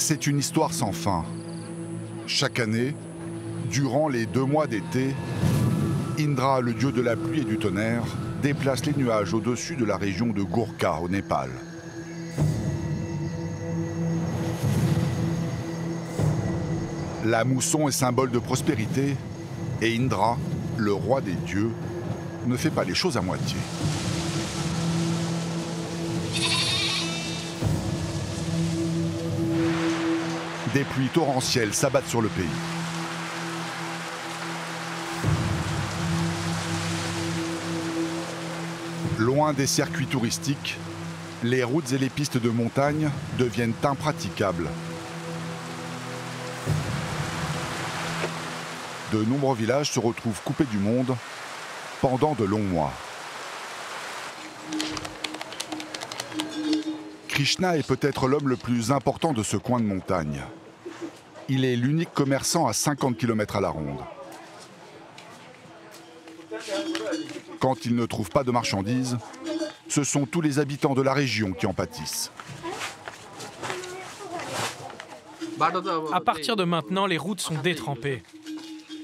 C'est une histoire sans fin. Chaque année, durant les 2 mois d'été, Indra, le dieu de la pluie et du tonnerre, déplace les nuages au-dessus de la région de Gorkha, au Népal. La mousson est symbole de prospérité et Indra, le roi des dieux, ne fait pas les choses à moitié. Des pluies torrentielles s'abattent sur le pays. Loin des circuits touristiques, les routes et les pistes de montagne deviennent impraticables. De nombreux villages se retrouvent coupés du monde pendant de longs mois. Krishna est peut-être l'homme le plus important de ce coin de montagne. Il est l'unique commerçant à 50 km à la ronde. Quand il ne trouve pas de marchandises, ce sont tous les habitants de la région qui en pâtissent. À partir de maintenant, les routes sont détrempées.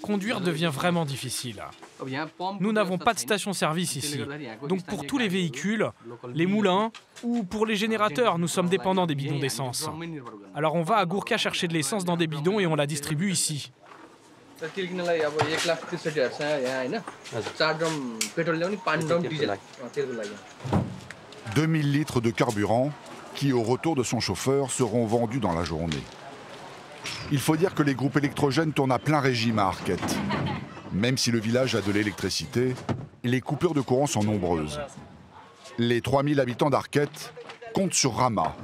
Conduire devient vraiment difficile. Nous n'avons pas de station-service ici. Donc pour tous les véhicules, les moulins ou pour les générateurs, nous sommes dépendants des bidons d'essence. Alors on va à Gorkha chercher de l'essence dans des bidons et on la distribue ici. 2000 litres de carburant qui, au retour de son chauffeur, seront vendus dans la journée. Il faut dire que les groupes électrogènes tournent à plein régime à Arquette. Même si le village a de l'électricité, les coupures de courant sont nombreuses. Les 3000 habitants d'Arquette comptent sur Rama,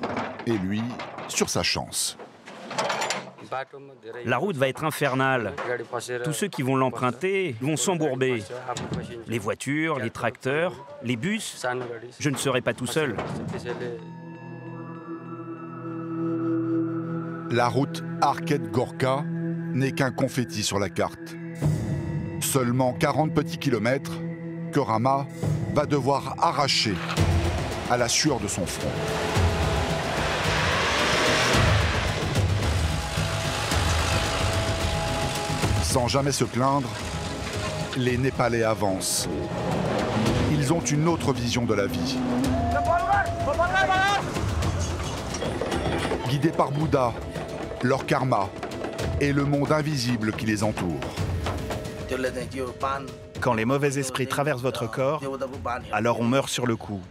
et lui, sur sa chance. La route va être infernale. Tous ceux qui vont l'emprunter vont s'embourber. Les voitures, les tracteurs, les bus, je ne serai pas tout seul. La route Arquette-Gorkha n'est qu'un confetti sur la carte. Seulement 40 petits kilomètres que Rama va devoir arracher à la sueur de son front. Sans jamais se plaindre, les Népalais avancent. Ils ont une autre vision de la vie. Guidés par Bouddha, leur karma et le monde invisible qui les entoure. Quand les mauvais esprits traversent votre corps, alors on meurt sur le coup.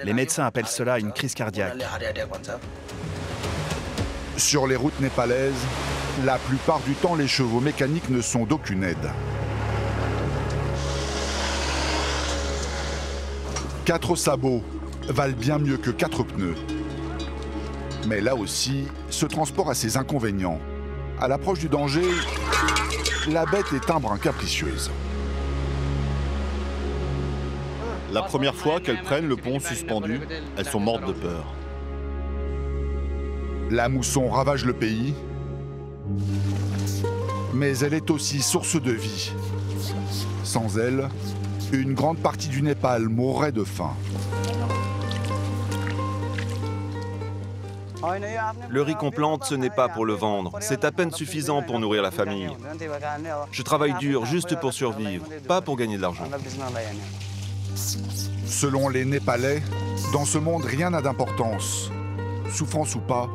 Les médecins appellent cela une crise cardiaque. Sur les routes népalaises, la plupart du temps, les chevaux mécaniques ne sont d'aucune aide. 4 sabots valent bien mieux que 4 pneus. Mais là aussi, ce transport a ses inconvénients. À l'approche du danger, la bête est un brin capricieuse. La première fois qu'elles prennent le pont suspendu, elles sont mortes de peur. La mousson ravage le pays, mais elle est aussi source de vie. Sans elle, une grande partie du Népal mourrait de faim. Le riz qu'on plante, ce n'est pas pour le vendre. C'est à peine suffisant pour nourrir la famille. Je travaille dur juste pour survivre, pas pour gagner de l'argent. Selon les Népalais, dans ce monde, rien n'a d'importance. Souffrance ou pas,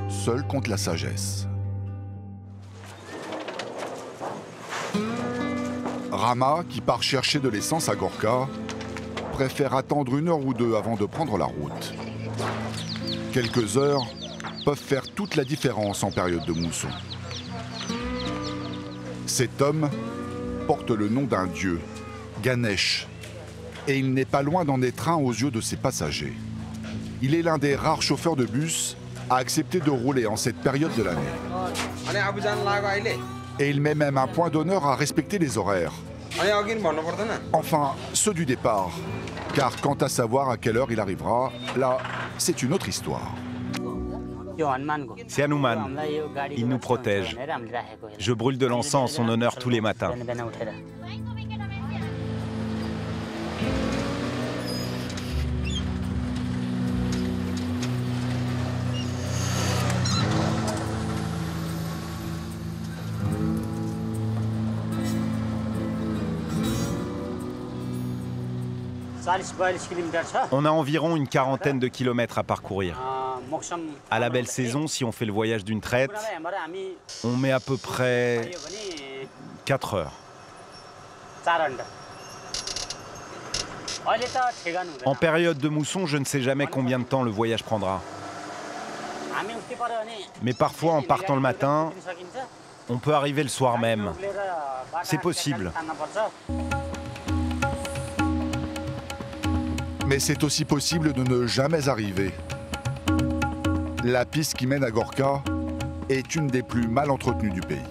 seul compte la sagesse. Rama, qui part chercher de l'essence à Gorkha, préfère attendre 1 heure ou 2 avant de prendre la route. Quelques heures peuvent faire toute la différence en période de mousson. Cet homme porte le nom d'un dieu, Ganesh, et il n'est pas loin d'en être un aux yeux de ses passagers. Il est l'un des rares chauffeurs de bus à accepter de rouler en cette période de l'année. Et il met même un point d'honneur à respecter les horaires. Enfin, ceux du départ. Car quant à savoir à quelle heure il arrivera, là, c'est une autre histoire. C'est Hanuman. Il nous protège. Je brûle de l'encens en son honneur tous les matins. On a environ une quarantaine de kilomètres à parcourir. À la belle saison, si on fait le voyage d'une traite, on met à peu près 4 heures. En période de mousson, je ne sais jamais combien de temps le voyage prendra. Mais parfois, en partant le matin, on peut arriver le soir même. C'est possible. Mais c'est aussi possible de ne jamais arriver. La piste qui mène à Gorka est une des plus mal entretenues du pays.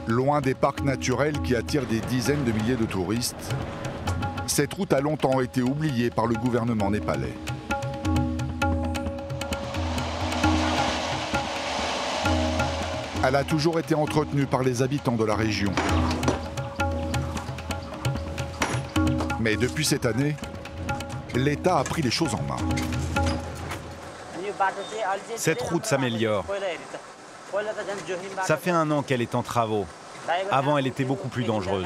Loin des parcs naturels qui attirent des dizaines de milliers de touristes, cette route a longtemps été oubliée par le gouvernement népalais. Elle a toujours été entretenue par les habitants de la région. Mais depuis cette année, l'État a pris les choses en main. Cette route s'améliore. Ça fait 1 an qu'elle est en travaux. Avant, elle était beaucoup plus dangereuse.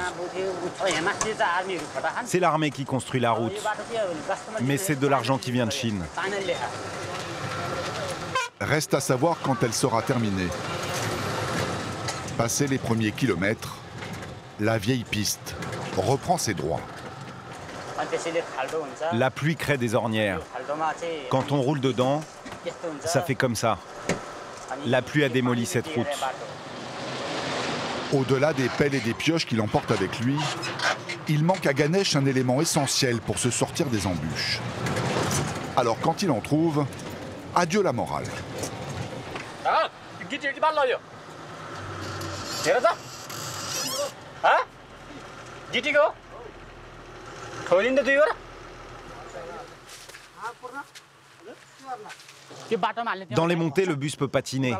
C'est l'armée qui construit la route. Mais c'est de l'argent qui vient de Chine. Reste à savoir quand elle sera terminée. Passé les premiers kilomètres, la vieille piste reprend ses droits. La pluie crée des ornières. Quand on roule dedans, ça fait comme ça. La pluie a démoli cette route. Au-delà des pelles et des pioches qu'il emporte avec lui, il manque à Ganesh un élément essentiel pour se sortir des embûches. Alors quand il en trouve, adieu la morale. Dans les montées, le bus peut patiner.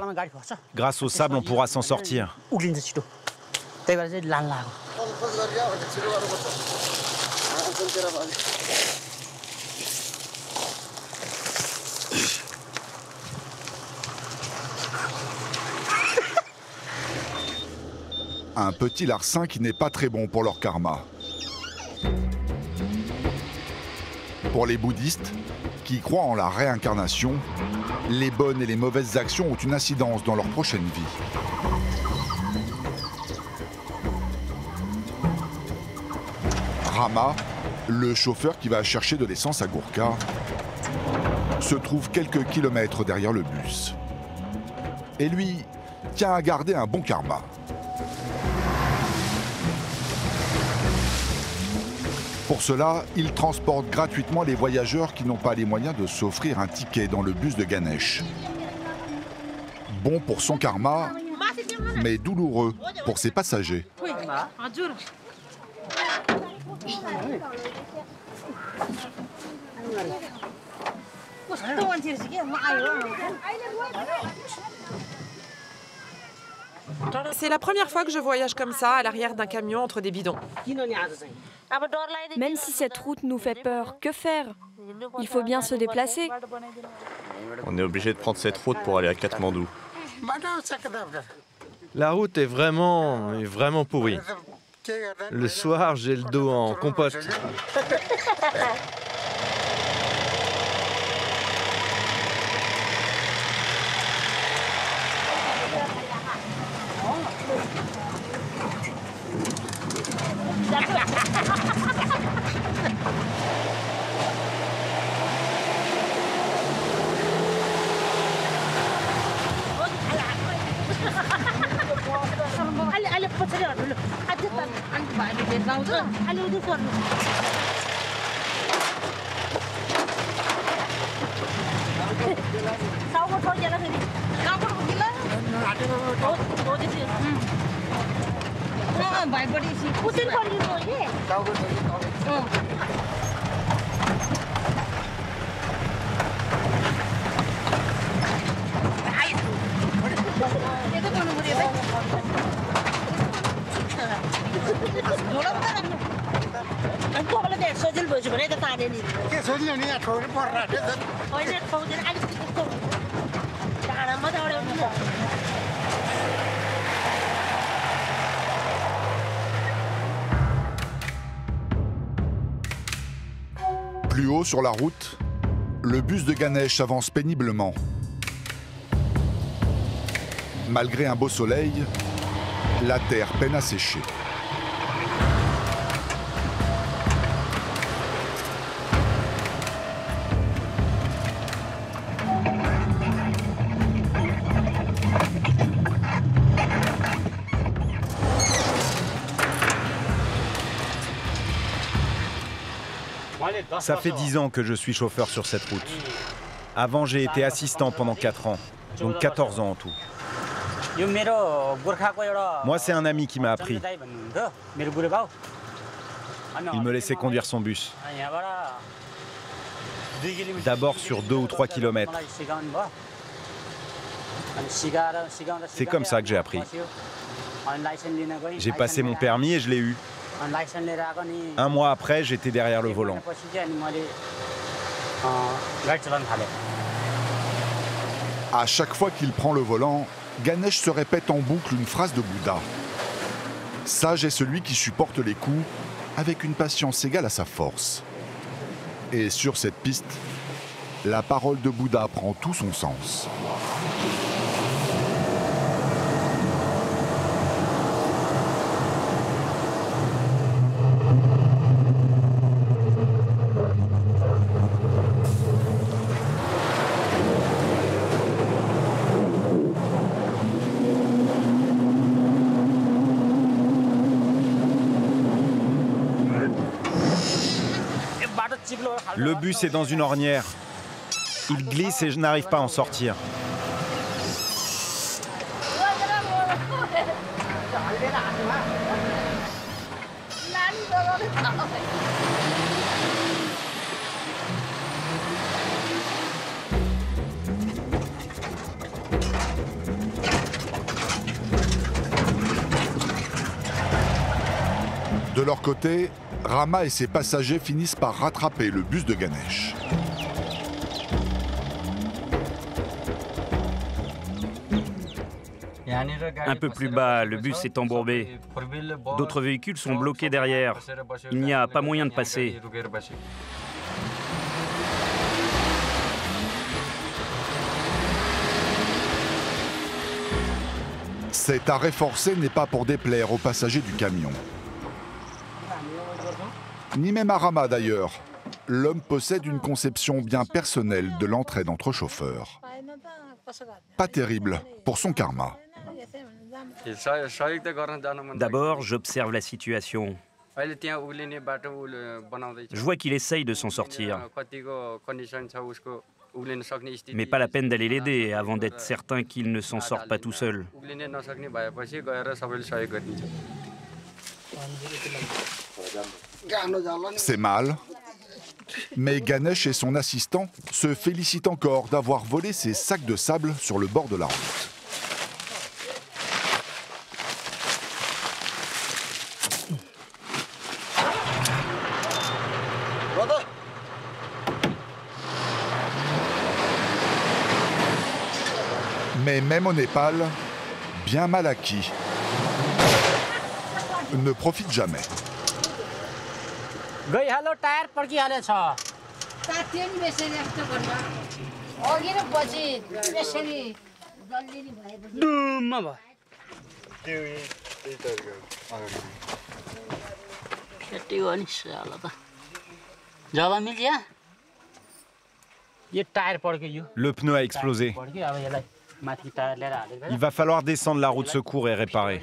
Grâce au sable, on pourra s'en sortir. Un petit larcin qui n'est pas très bon pour leur karma. Pour les bouddhistes, qui croient en la réincarnation, les bonnes et les mauvaises actions ont une incidence dans leur prochaine vie. Rama, le chauffeur qui va chercher de l'essence à Gorka, se trouve quelques kilomètres derrière le bus. Et lui tient à garder un bon karma. Pour cela, il transporte gratuitement les voyageurs qui n'ont pas les moyens de s'offrir un ticket dans le bus de Ganesh. Bon pour son karma, mais douloureux pour ses passagers. C'est la première fois que je voyage comme ça, à l'arrière d'un camion entre des bidons. Même si cette route nous fait peur, que faire? Il faut bien se déplacer. On est obligé de prendre cette route pour aller à Katmandou. La route est vraiment pourrie. Le soir, j'ai le dos en compost. Plus haut sur la route, le bus de Ganesh avance péniblement. Malgré un beau soleil, la terre peine à sécher. Ça fait 10 ans que je suis chauffeur sur cette route. Avant, j'ai été assistant pendant 4 ans, donc 14 ans en tout. Moi, c'est un ami qui m'a appris. Il me laissait conduire son bus. D'abord sur 2 ou 3 kilomètres. C'est comme ça que j'ai appris. J'ai passé mon permis et je l'ai eu. Un mois après, j'étais derrière le volant. À chaque fois qu'il prend le volant, Ganesh se répète en boucle une phrase de Bouddha. Sage est celui qui supporte les coups avec une patience égale à sa force. Et sur cette piste, la parole de Bouddha prend tout son sens. Le bus est dans une ornière. Il glisse et je n'arrive pas à en sortir. De leur côté, Rama et ses passagers finissent par rattraper le bus de Ganesh. Un peu plus bas, le bus est embourbé. D'autres véhicules sont bloqués derrière. Il n'y a pas moyen de passer. Cet arrêt forcé n'est pas pour déplaire aux passagers du camion. Ni même à Rama d'ailleurs. L'homme possède une conception bien personnelle de l'entraide entre chauffeurs. Pas terrible pour son karma. D'abord, j'observe la situation. Je vois qu'il essaye de s'en sortir. Mais pas la peine d'aller l'aider avant d'être certain qu'il ne s'en sort pas tout seul. C'est mal. Mais Ganesh et son assistant se félicitent encore d'avoir volé ces sacs de sable sur le bord de la route. Mais même au Népal, bien mal acquis ne profite jamais. Le pneu a explosé. Il va falloir descendre la roue de secours et réparer.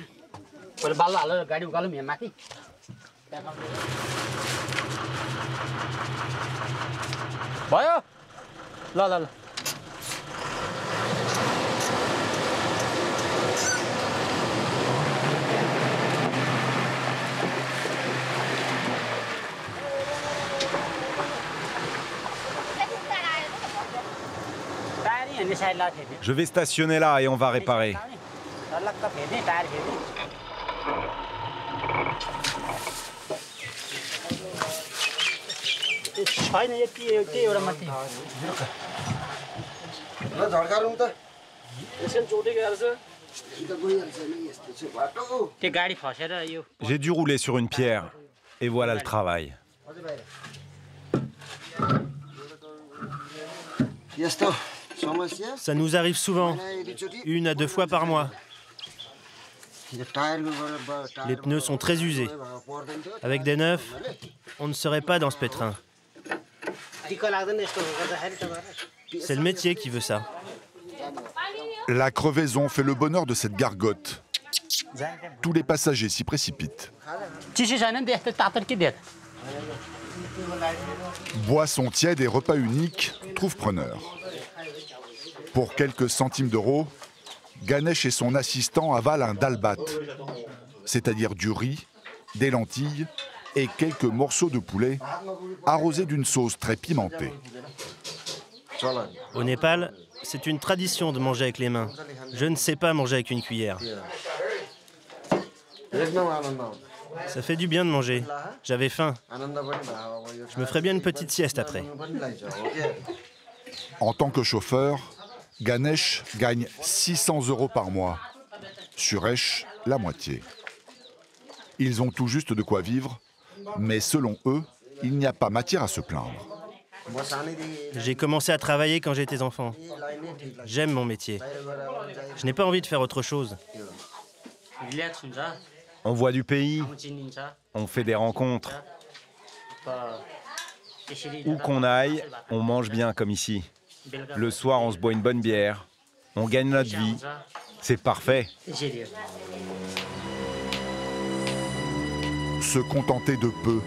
Je vais stationner là et on va réparer. J'ai dû rouler sur une pierre et voilà le travail. Ça nous arrive souvent, 1 à 2 fois par mois. Les pneus sont très usés. Avec des neufs, on ne serait pas dans ce pétrin. C'est le métier qui veut ça. La crevaison fait le bonheur de cette gargote. Tous les passagers s'y précipitent. Boisson tiède et repas unique trouvent preneur. Pour quelques centimes d'euros, Ganesh et son assistant avalent un dalbat, c'est-à-dire du riz, des lentilles et quelques morceaux de poulet arrosés d'une sauce très pimentée. Au Népal, c'est une tradition de manger avec les mains. Je ne sais pas manger avec une cuillère. Ça fait du bien de manger. J'avais faim. Je me ferais bien une petite sieste après. En tant que chauffeur, Ganesh gagne 600 € par mois. Suresh, la moitié. Ils ont tout juste de quoi vivre, mais selon eux, il n'y a pas matière à se plaindre. J'ai commencé à travailler quand j'étais enfant. J'aime mon métier. Je n'ai pas envie de faire autre chose. On voit du pays, on fait des rencontres. Où qu'on aille, on mange bien comme ici. Le soir, on se boit une bonne bière. On gagne notre vie. C'est parfait. Se contenter de peu.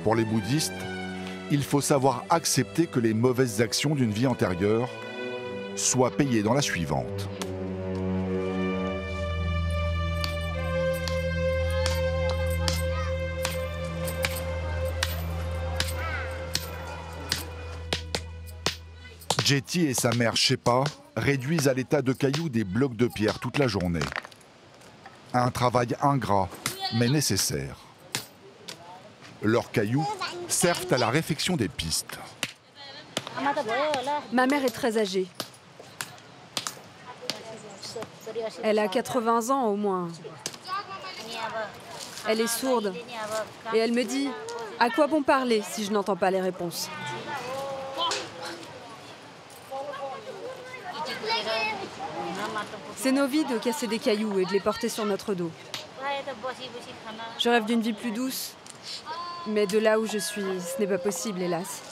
Pour les bouddhistes, il faut savoir accepter que les mauvaises actions d'une vie antérieure soient payées dans la suivante. Jetty et sa mère Shepa réduisent à l'état de cailloux des blocs de pierre toute la journée. Un travail ingrat, mais nécessaire. Leurs cailloux servent à la réfection des pistes. Ma mère est très âgée. Elle a 80 ans au moins. Elle est sourde. Et elle me dit, à quoi bon parler si je n'entends pas les réponses ? C'est nos vies de casser des cailloux et de les porter sur notre dos. Je rêve d'une vie plus douce, mais de là où je suis, ce n'est pas possible, hélas.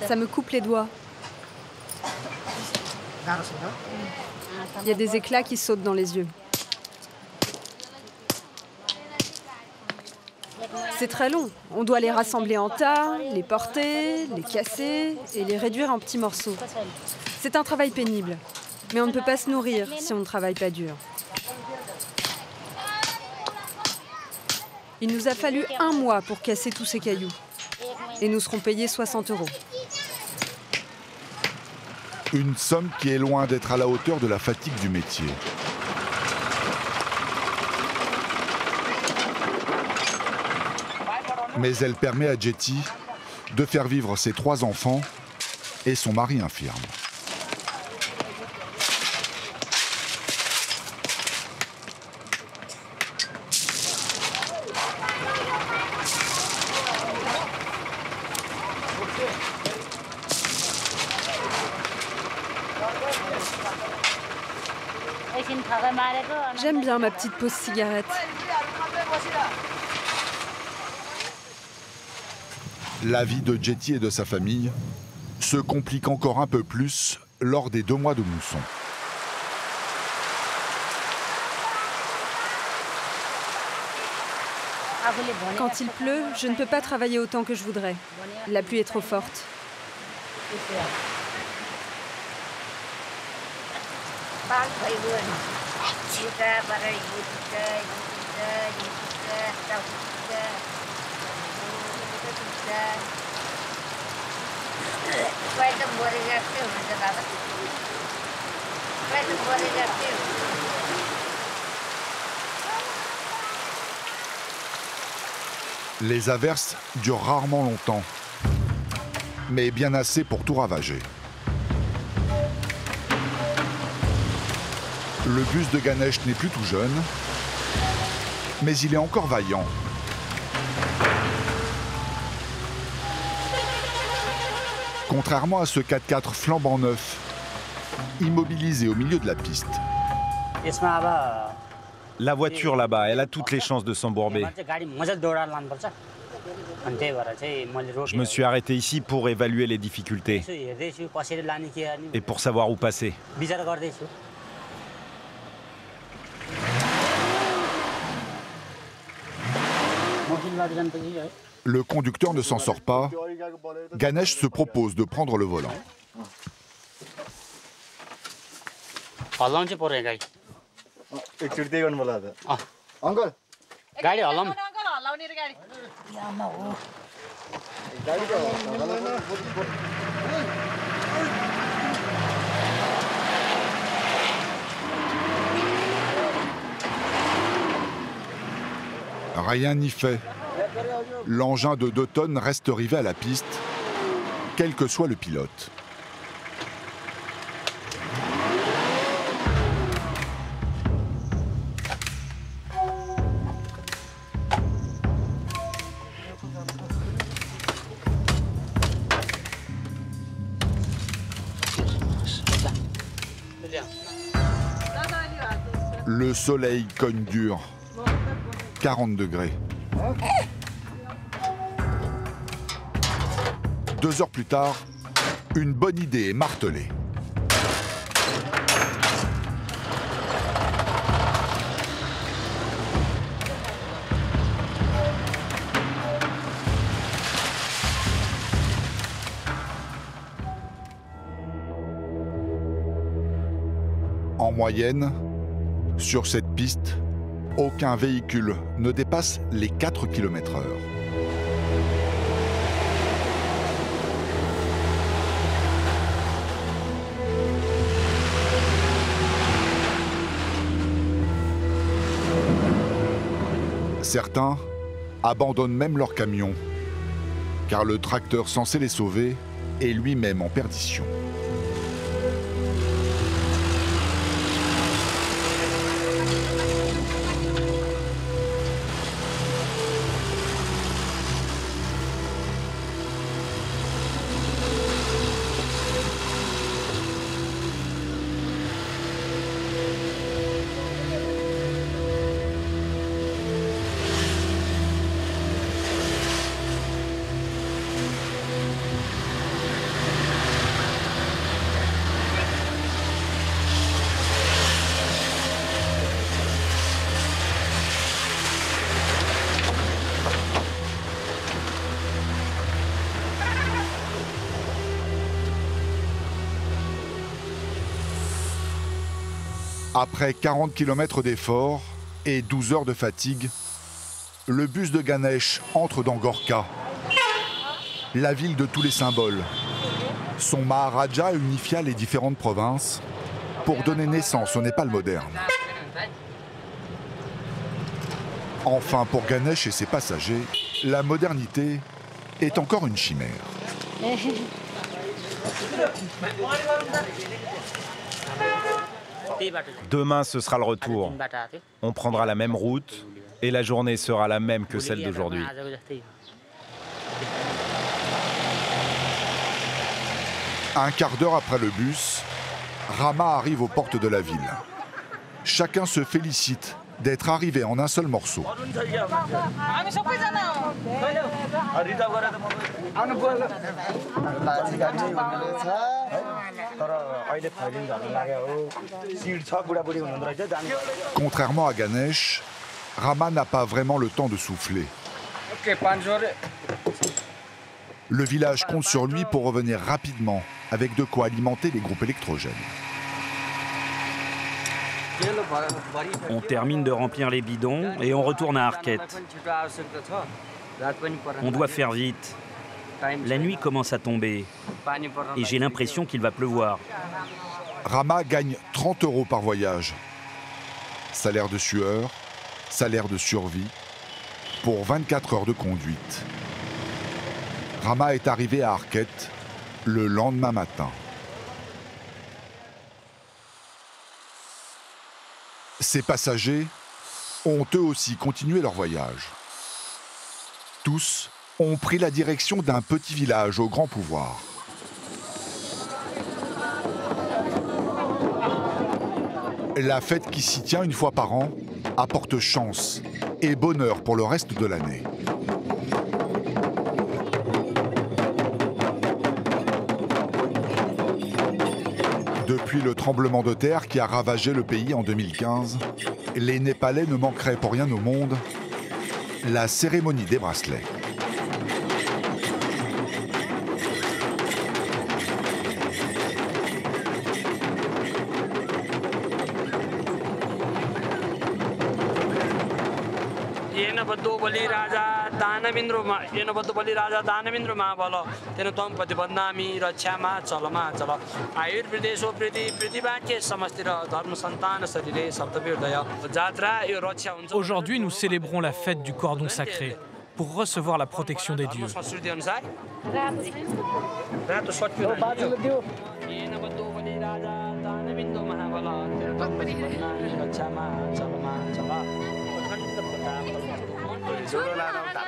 Ça me coupe les doigts. Il y a des éclats qui sautent dans les yeux. C'est très long. On doit les rassembler en tas, les porter, les casser et les réduire en petits morceaux. C'est un travail pénible, mais on ne peut pas se nourrir si on ne travaille pas dur. Il nous a fallu 1 mois pour casser tous ces cailloux. Et nous serons payés 60 €. Une somme qui est loin d'être à la hauteur de la fatigue du métier. Mais elle permet à Jetty de faire vivre ses 3 enfants et son mari infirme. J'aime bien ma petite pause cigarette. La vie de Jetty et de sa famille se complique encore un peu plus lors des 2 mois de mousson. Quand il pleut, je ne peux pas travailler autant que je voudrais. La pluie est trop forte. Les averses durent rarement longtemps, mais bien assez pour tout ravager. Le bus de Ganesh n'est plus tout jeune, mais il est encore vaillant. Contrairement à ce 4x4 flambant neuf, immobilisé au milieu de la piste. La voiture là-bas, elle a toutes les chances de s'embourber. Je me suis arrêté ici pour évaluer les difficultés et pour savoir où passer. Le conducteur ne s'en sort pas. Ganesh se propose de prendre le volant. Rien n'y fait. L'engin de 2 tonnes reste rivé à la piste, quel que soit le pilote. Le soleil cogne dur. 40 degrés. 2 heures plus tard, une bonne idée est martelée. En moyenne, sur cette piste, aucun véhicule ne dépasse les 4 km/h. Certains abandonnent même leur camion, car le tracteur censé les sauver est lui-même en perdition. Après 40 km d'efforts et 12 heures de fatigue, le bus de Ganesh entre dans Gorkha, la ville de tous les symboles. Son Maharaja unifia les différentes provinces pour donner naissance au Népal moderne. Enfin, pour Ganesh et ses passagers, la modernité est encore une chimère. Demain, ce sera le retour. On prendra la même route et la journée sera la même que celle d'aujourd'hui. Un quart d'heure après le bus, Rama arrive aux portes de la ville. Chacun se félicite d'être arrivé en un seul morceau. Contrairement à Ganesh, Rama n'a pas vraiment le temps de souffler. Le village compte sur lui pour revenir rapidement, avec de quoi alimenter les groupes électrogènes. On termine de remplir les bidons et on retourne à Arquette. On doit faire vite. La nuit commence à tomber et j'ai l'impression qu'il va pleuvoir. Rama gagne 30 € par voyage. Salaire de sueur, salaire de survie, pour 24 heures de conduite. Rama est arrivé à Arquette le lendemain matin. Ces passagers ont eux aussi continué leur voyage. Tous ont pris la direction d'un petit village au grand pouvoir. La fête qui s'y tient une fois par an apporte chance et bonheur pour le reste de l'année. Depuis le tremblement de terre qui a ravagé le pays en 2015, les Népalais ne manqueraient pour rien au monde la cérémonie des bracelets. Aujourd'hui, nous célébrons la fête du cordon sacré pour recevoir la protection des dieux.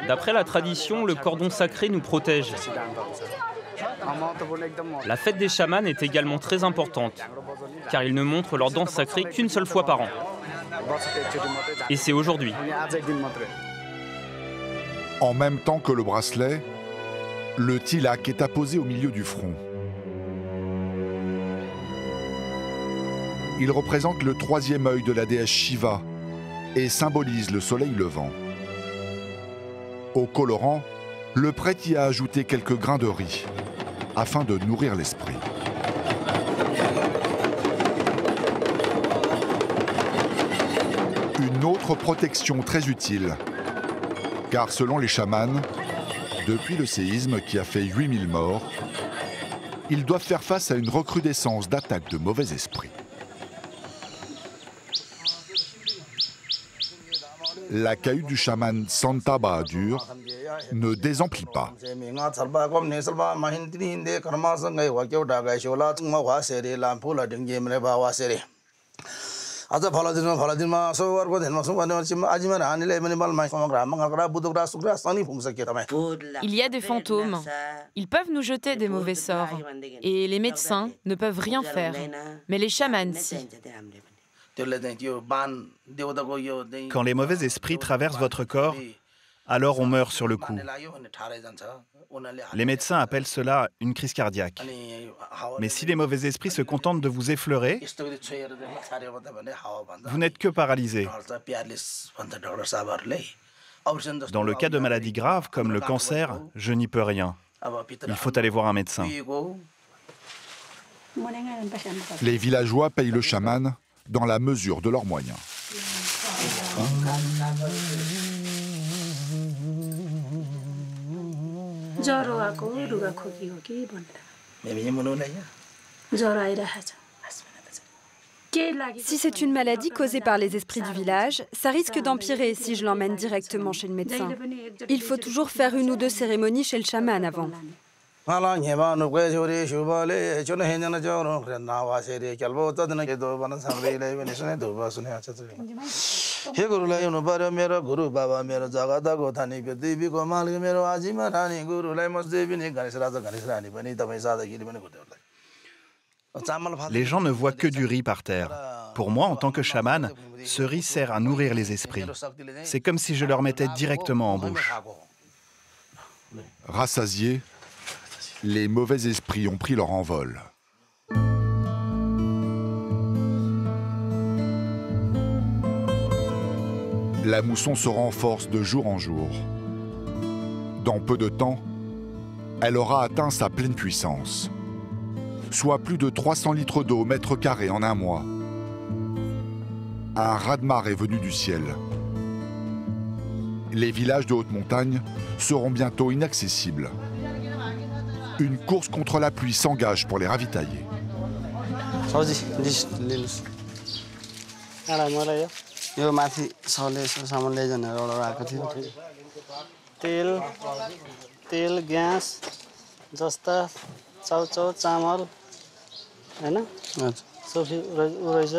D'après la tradition, le cordon sacré nous protège. La fête des chamans est également très importante, car ils ne montrent leur danse sacrée qu'une seule fois par an. Et c'est aujourd'hui. En même temps que le bracelet, le tilak est apposé au milieu du front. Il représente le troisième œil de la déesse Shiva et symbolise le soleil levant. Au colorant, le prêtre y a ajouté quelques grains de riz, afin de nourrir l'esprit. Une autre protection très utile, car selon les chamans, depuis le séisme qui a fait 8000 morts, ils doivent faire face à une recrudescence d'attaques de mauvais esprits. La cahute du chaman Santa Bahadur ne désemplit pas. Il y a des fantômes. Ils peuvent nous jeter des mauvais sorts. Et les médecins ne peuvent rien faire. Mais les chamans, si. Quand les mauvais esprits traversent votre corps, alors on meurt sur le coup. Les médecins appellent cela une crise cardiaque. Mais si les mauvais esprits se contentent de vous effleurer, vous n'êtes que paralysé. Dans le cas de maladies graves comme le cancer, je n'y peux rien. Il faut aller voir un médecin. Les villageois payent le chaman dans la mesure de leurs moyens. Si c'est une maladie causée par les esprits du village, ça risque d'empirer si je l'emmène directement chez le médecin. Il faut toujours faire une ou deux cérémonies chez le chaman avant. Les gens ne voient que du riz par terre. Pour moi, en tant que chaman, ce riz sert à nourrir les esprits. C'est comme si je leur mettais directement en bouche. Rassasiés, les mauvais esprits ont pris leur envol. La mousson se renforce de jour en jour. Dans peu de temps, elle aura atteint sa pleine puissance, soit plus de 300 litres d'eau au mètre carré en un mois. Un raz-de-marée est venu du ciel. Les villages de haute montagne seront bientôt inaccessibles. Une course contre la pluie s'engage pour les ravitailler. तेल ग्यास जस्ता चाउचाउ चामल हैन सब रहेछ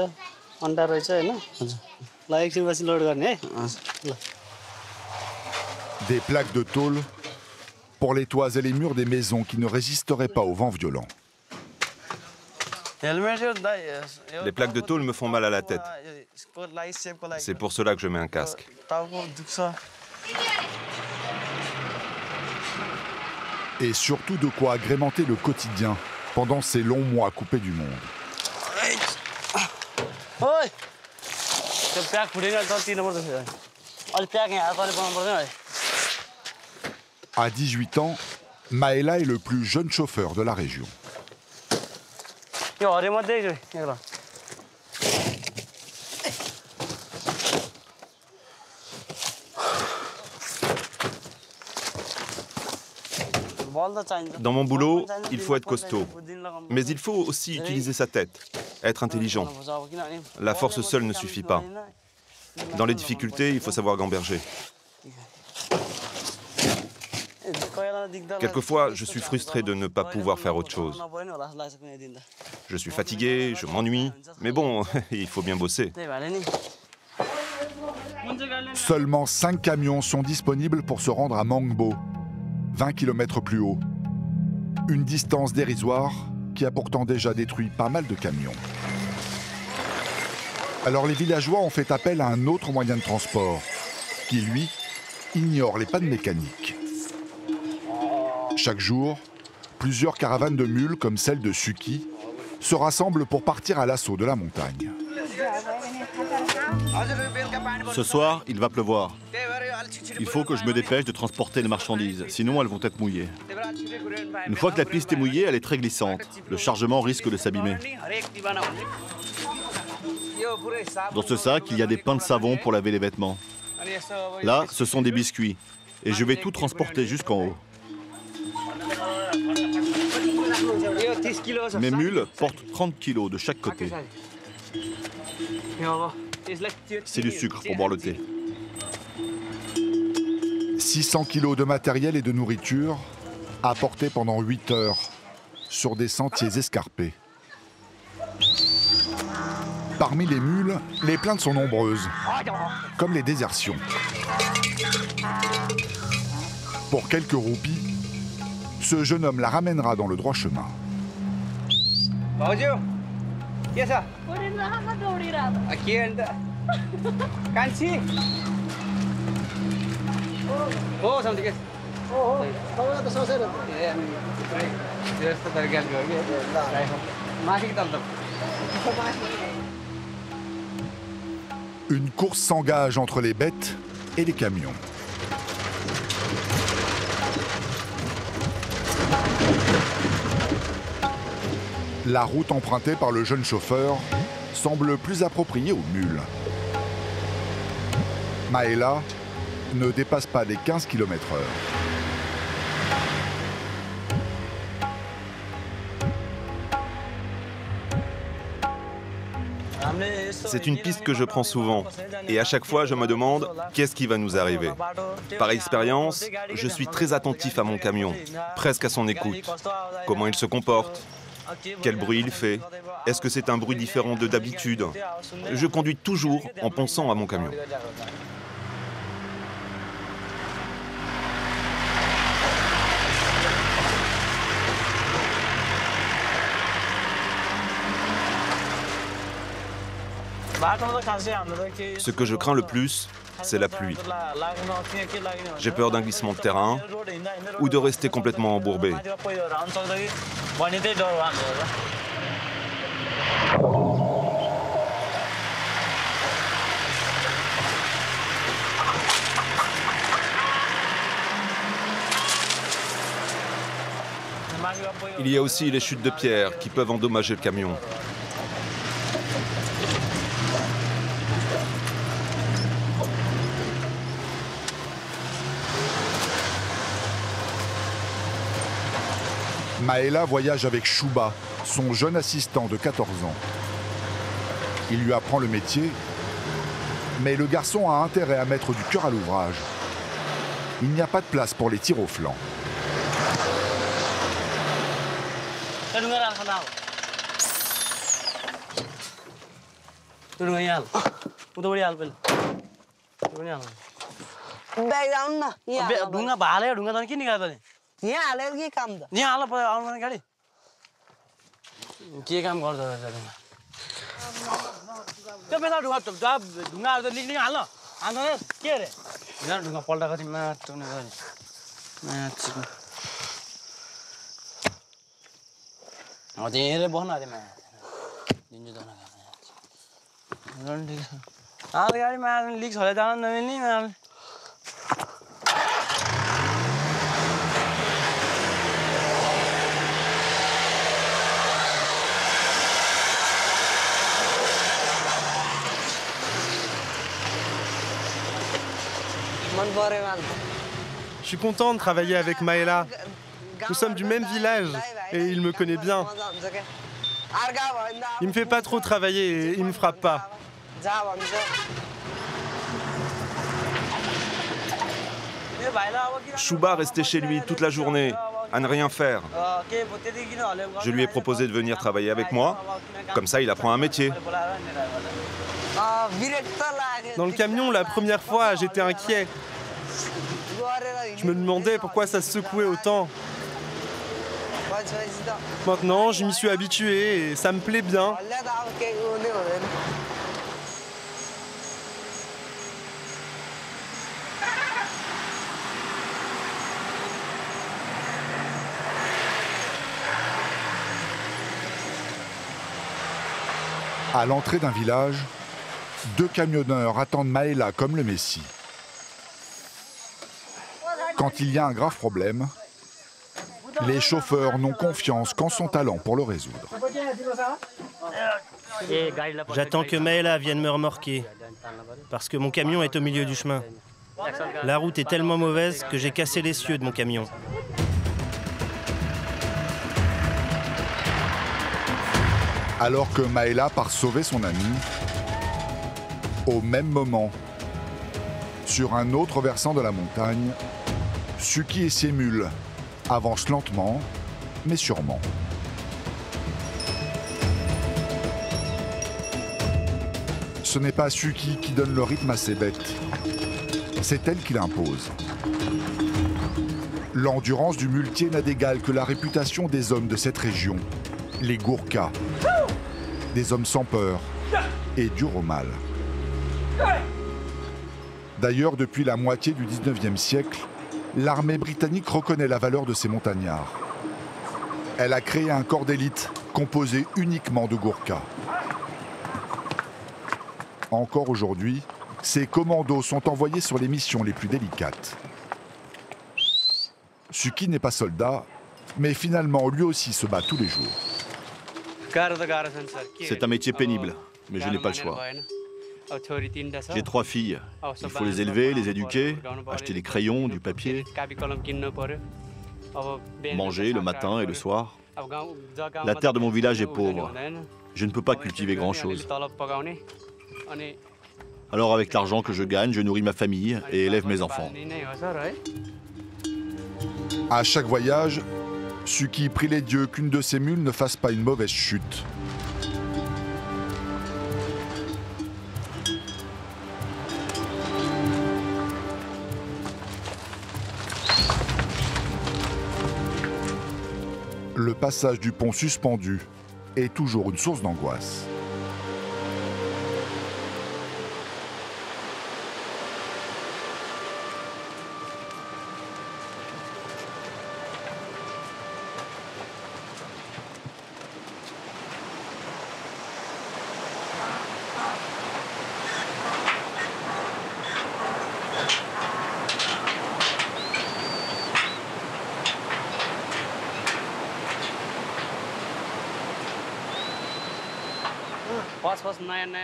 Des plaques de tôle pour les toits et les murs des maisons qui ne résisteraient pas au vent violent. Les plaques de tôle me font mal à la tête. C'est pour cela que je mets un casque. Et surtout de quoi agrémenter le quotidien pendant ces longs mois coupés du monde. À 18 ans, Maela est le plus jeune chauffeur de la région. Dans mon boulot, il faut être costaud. Mais il faut aussi utiliser sa tête, être intelligent. La force seule ne suffit pas. Dans les difficultés, il faut savoir gamberger. Quelquefois, je suis frustré de ne pas pouvoir faire autre chose. Je suis fatigué, je m'ennuie, mais bon, il faut bien bosser. Seulement 5 camions sont disponibles pour se rendre à Mangbo, 20 km plus haut. Une distance dérisoire qui a pourtant déjà détruit pas mal de camions. Alors les villageois ont fait appel à un autre moyen de transport, qui lui ignore les pannes mécaniques. Chaque jour, plusieurs caravanes de mules comme celle de Suki se rassemblent pour partir à l'assaut de la montagne. Ce soir, il va pleuvoir. Il faut que je me dépêche de transporter les marchandises, sinon elles vont être mouillées. Une fois que la piste est mouillée, elle est très glissante. Le chargement risque de s'abîmer. Dans ce sac, il y a des pains de savon pour laver les vêtements. Là, ce sont des biscuits. Et je vais tout transporter jusqu'en haut. Mes mules portent 30 kilos de chaque côté. C'est du sucre pour boire le thé. 600 kilos de matériel et de nourriture apportés pendant 8 heures sur des sentiers escarpés. Parmi les mules, les plaintes sont nombreuses, comme les désertions. Pour quelques roupies, ce jeune homme la ramènera dans le droit chemin. Une course s'engage entre les bêtes et les camions. La route empruntée par le jeune chauffeur semble plus appropriée aux mules. Maela ne dépasse pas les 15 km/h. C'est une piste que je prends souvent. Et à chaque fois, je me demande qu'est-ce qui va nous arriver. Par expérience, je suis très attentif à mon camion, presque à son écoute. Comment il se comporte? Quel bruit il fait? Est-ce que c'est un bruit différent de d'habitude? Je conduis toujours en pensant à mon camion. Ce que je crains le plus, c'est la pluie. J'ai peur d'un glissement de terrain ou de rester complètement embourbé. Il y a aussi les chutes de pierre qui peuvent endommager le camion. Maela voyage avec Shuba, son jeune assistant de 14 ans. Il lui apprend le métier, mais le garçon a intérêt à mettre du cœur à l'ouvrage. Il n'y a pas de place pour les tirs au flanc. Je suis content de travailler avec Maëla. Nous sommes du même village et il me connaît bien. Il me fait pas trop travailler et il me frappe pas. Chouba restait chez lui toute la journée, à ne rien faire. Je lui ai proposé de venir travailler avec moi, comme ça il apprend un métier. Dans le camion, la première fois, j'étais inquiet. Je me demandais pourquoi ça se secouait autant. Maintenant, je m'y suis habitué et ça me plaît bien. À l'entrée d'un village, 2 camionneurs attendent Maëla comme le Messie. Quand il y a un grave problème, les chauffeurs n'ont confiance qu'en son talent pour le résoudre. J'attends que Maëla vienne me remorquer, parce que mon camion est au milieu du chemin. La route est tellement mauvaise que j'ai cassé l'essieu de mon camion. Alors que Maëla part sauver son ami, au même moment, sur un autre versant de la montagne, Suki et ses mules avancent lentement, mais sûrement. Ce n'est pas Suki qui donne le rythme à ses bêtes, c'est elle qui l'impose. L'endurance du muletier n'a d'égal que la réputation des hommes de cette région, les Gourkhas, des hommes sans peur et durs au mal. D'ailleurs, depuis la moitié du 19e siècle, l'armée britannique reconnaît la valeur de ces montagnards. Elle a créé un corps d'élite composé uniquement de Gourkhas. Encore aujourd'hui, ces commandos sont envoyés sur les missions les plus délicates. Suki n'est pas soldat, mais finalement lui aussi se bat tous les jours. C'est un métier pénible, mais je n'ai pas le choix. J'ai 3 filles. Il faut les élever, les éduquer, acheter des crayons, du papier, manger le matin et le soir. La terre de mon village est pauvre. Je ne peux pas cultiver grand-chose. Alors avec l'argent que je gagne, je nourris ma famille et élève mes enfants. À chaque voyage, Suki prie les dieux qu'une de ses mules ne fasse pas une mauvaise chute. Le passage du pont suspendu est toujours une source d'angoisse.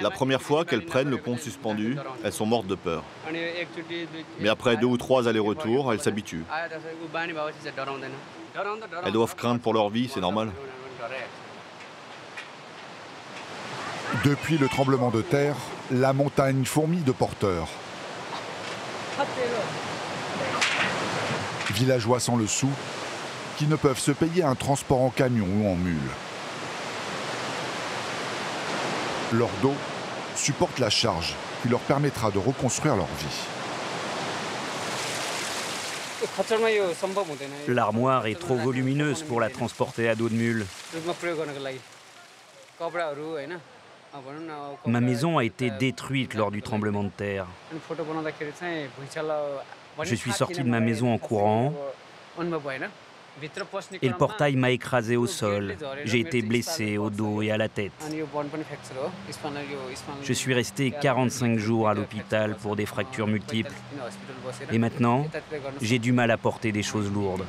La première fois qu'elles prennent le pont suspendu, elles sont mortes de peur. Mais après 2 ou 3 allers-retours, elles s'habituent. Elles doivent craindre pour leur vie, c'est normal. Depuis le tremblement de terre, la montagne fourmille de porteurs. Villageois sans le sou, qui ne peuvent se payer un transport en camion ou en mule. Leur dos supportent la charge qui leur permettra de reconstruire leur vie. L'armoire est trop volumineuse pour la transporter à dos de mule. Ma maison a été détruite lors du tremblement de terre. Je suis sorti de ma maison en courant et le portail m'a écrasé au sol. J'ai été blessé au dos et à la tête. Je suis resté 45 jours à l'hôpital pour des fractures multiples. Et maintenant, j'ai du mal à porter des choses lourdes.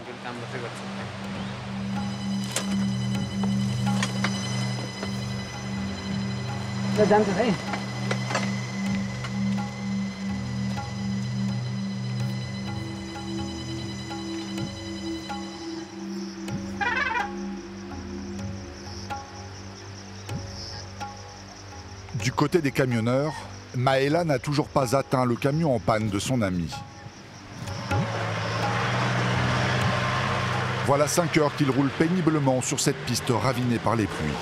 Du côté des camionneurs, Maëla n'a toujours pas atteint le camion en panne de son ami. Voilà 5 heures qu'il roule péniblement sur cette piste ravinée par les pluies.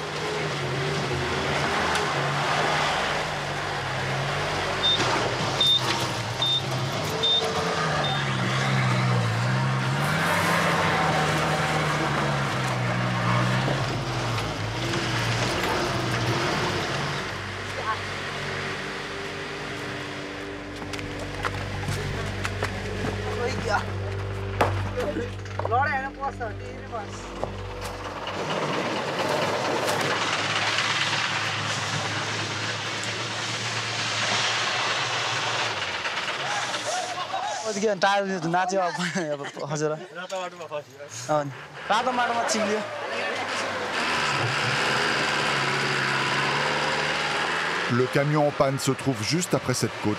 Le camion en panne se trouve juste après cette côte.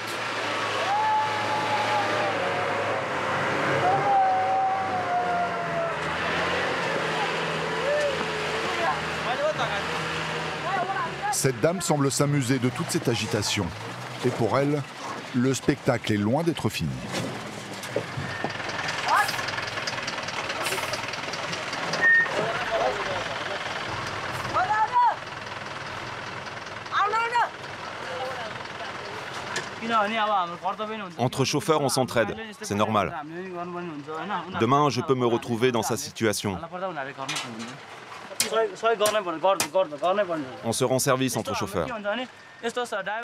Cette dame semble s'amuser de toute cette agitation. Et pour elle, le spectacle est loin d'être fini. Entre chauffeurs, on s'entraide, c'est normal. Demain, je peux me retrouver dans sa situation. On se rend service entre chauffeurs.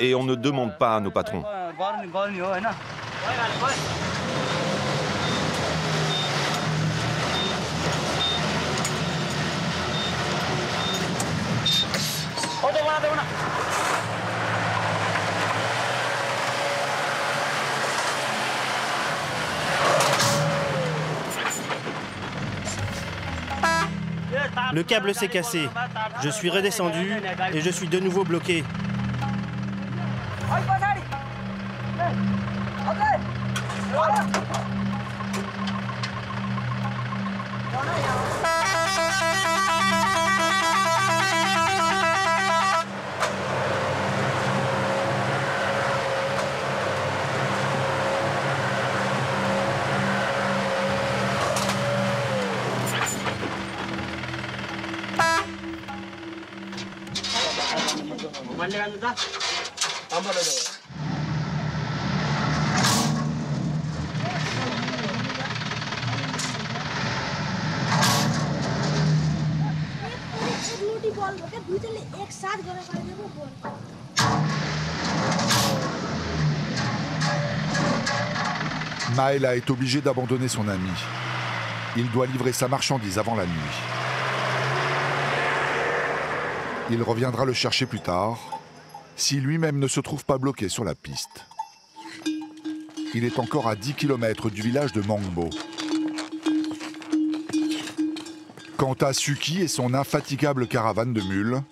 Et on ne demande pas à nos patrons. Le câble s'est cassé. Je suis redescendu et je suis de nouveau bloqué. Maëla est obligé d'abandonner son ami. Il doit livrer sa marchandise avant la nuit. Il reviendra le chercher plus tard, si lui-même ne se trouve pas bloqué sur la piste. Il est encore à 10 km du village de Mangbo. Quant à Suki et son infatigable caravane de mules,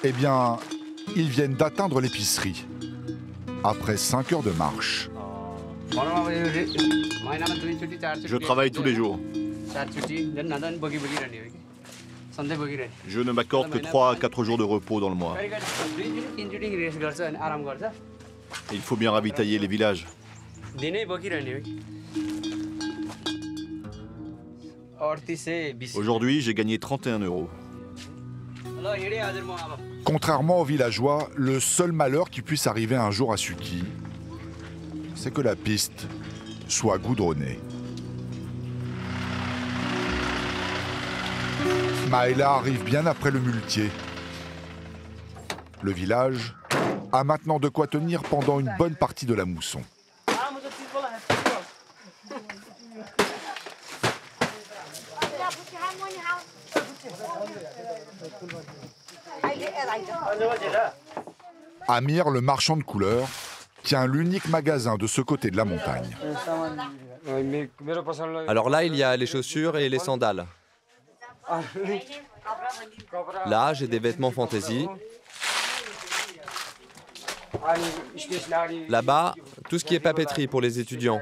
eh bien, ils viennent d'atteindre l'épicerie, après 5 heures de marche. Je travaille tous les jours. Je ne m'accorde que 3 à 4 jours de repos dans le mois. Il faut bien ravitailler les villages. Aujourd'hui, j'ai gagné 31 €. Contrairement aux villageois, le seul malheur qui puisse arriver un jour à Suki, c'est que la piste soit goudronnée. Maëla arrive bien après le muletier. Le village a maintenant de quoi tenir pendant une bonne partie de la mousson. Amir, le marchand de couleurs, tient l'unique magasin de ce côté de la montagne. Alors là, il y a les chaussures et les sandales. Là, j'ai des vêtements fantaisie. Là-bas, tout ce qui est papeterie pour les étudiants.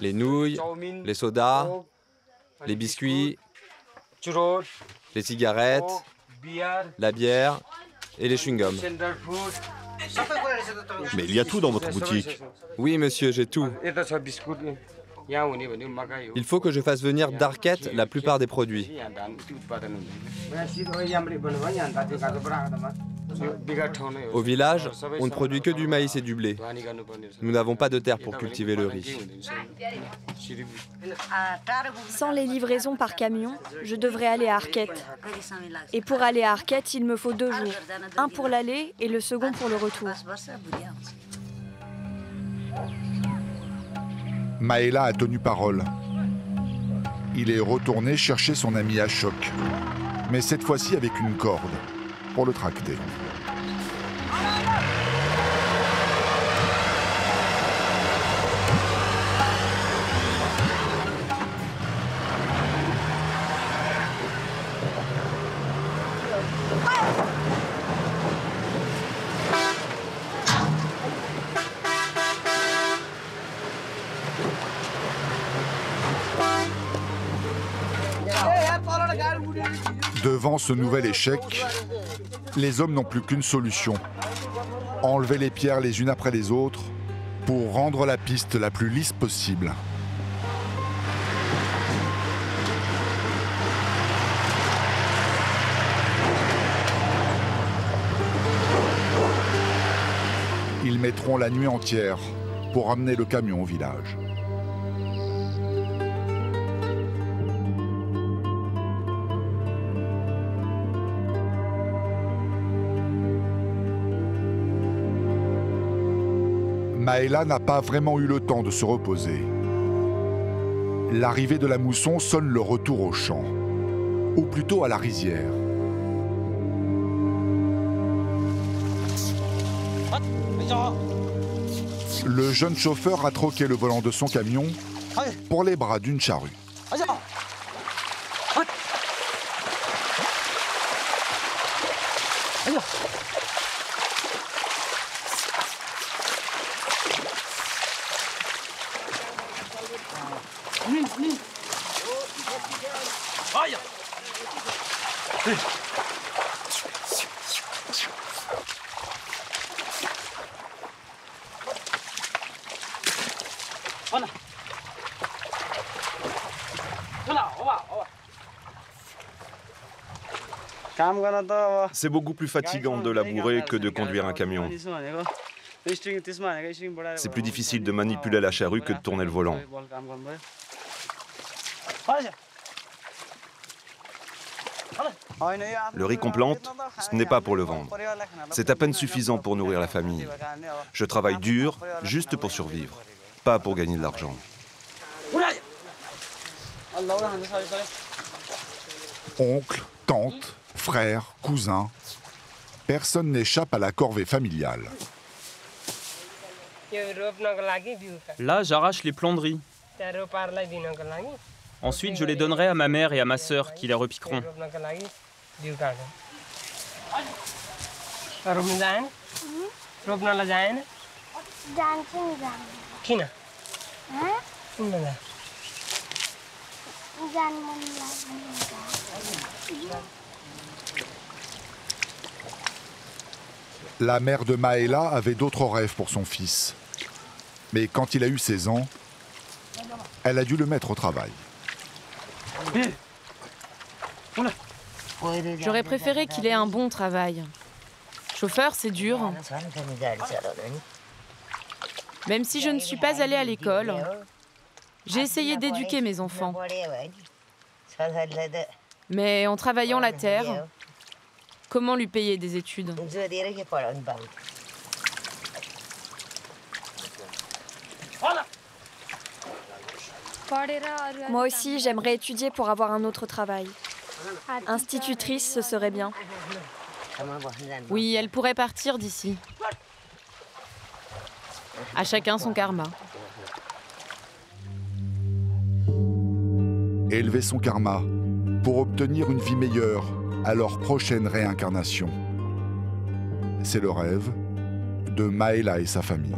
Les nouilles, les sodas, les biscuits, les cigarettes, la bière et les chewing-gums. Mais il y a tout dans votre boutique. Oui, monsieur, j'ai tout. Il faut que je fasse venir d'Arquette la plupart des produits. Au village, on ne produit que du maïs et du blé. Nous n'avons pas de terre pour cultiver le riz. Sans les livraisons par camion, je devrais aller à Arquette. Et pour aller à Arquette, il me faut 2 jours. Un pour l'aller et le second pour le retour. Maëla a tenu parole. Il est retourné chercher son ami Ashok, mais cette fois-ci avec une corde, pour le tracter. Devant ce nouvel échec, les hommes n'ont plus qu'une solution. Enlever les pierres les unes après les autres pour rendre la piste la plus lisse possible. Ils mettront la nuit entière pour amener le camion au village. Maëla n'a pas vraiment eu le temps de se reposer. L'arrivée de la mousson sonne le retour au champ, ou plutôt à la rizière. Le jeune chauffeur a troqué le volant de son camion pour les bras d'une charrue. C'est beaucoup plus fatigant de labourer que de conduire un camion. C'est plus difficile de manipuler la charrue que de tourner le volant. Le riz qu'on plante, ce n'est pas pour le vendre. C'est à peine suffisant pour nourrir la famille. Je travaille dur, juste pour survivre, pas pour gagner de l'argent. Oncle, tante, frère, cousin, personne n'échappe à la corvée familiale. Là, j'arrache les plants de riz. Ensuite, je les donnerai à ma mère et à ma sœur qui les repiqueront. La mère de Maëla avait d'autres rêves pour son fils. Mais quand il a eu 16 ans, elle a dû le mettre au travail. J'aurais préféré qu'il ait un bon travail. Chauffeur, c'est dur. Même si je ne suis pas allée à l'école, j'ai essayé d'éduquer mes enfants. Mais en travaillant la terre, comment lui payer des études? Moi aussi, j'aimerais étudier pour avoir un autre travail. Institutrice, ce serait bien. Oui, elle pourrait partir d'ici. À chacun son karma. Élever son karma pour obtenir une vie meilleure à leur prochaine réincarnation. C'est le rêve de Maëla et sa famille.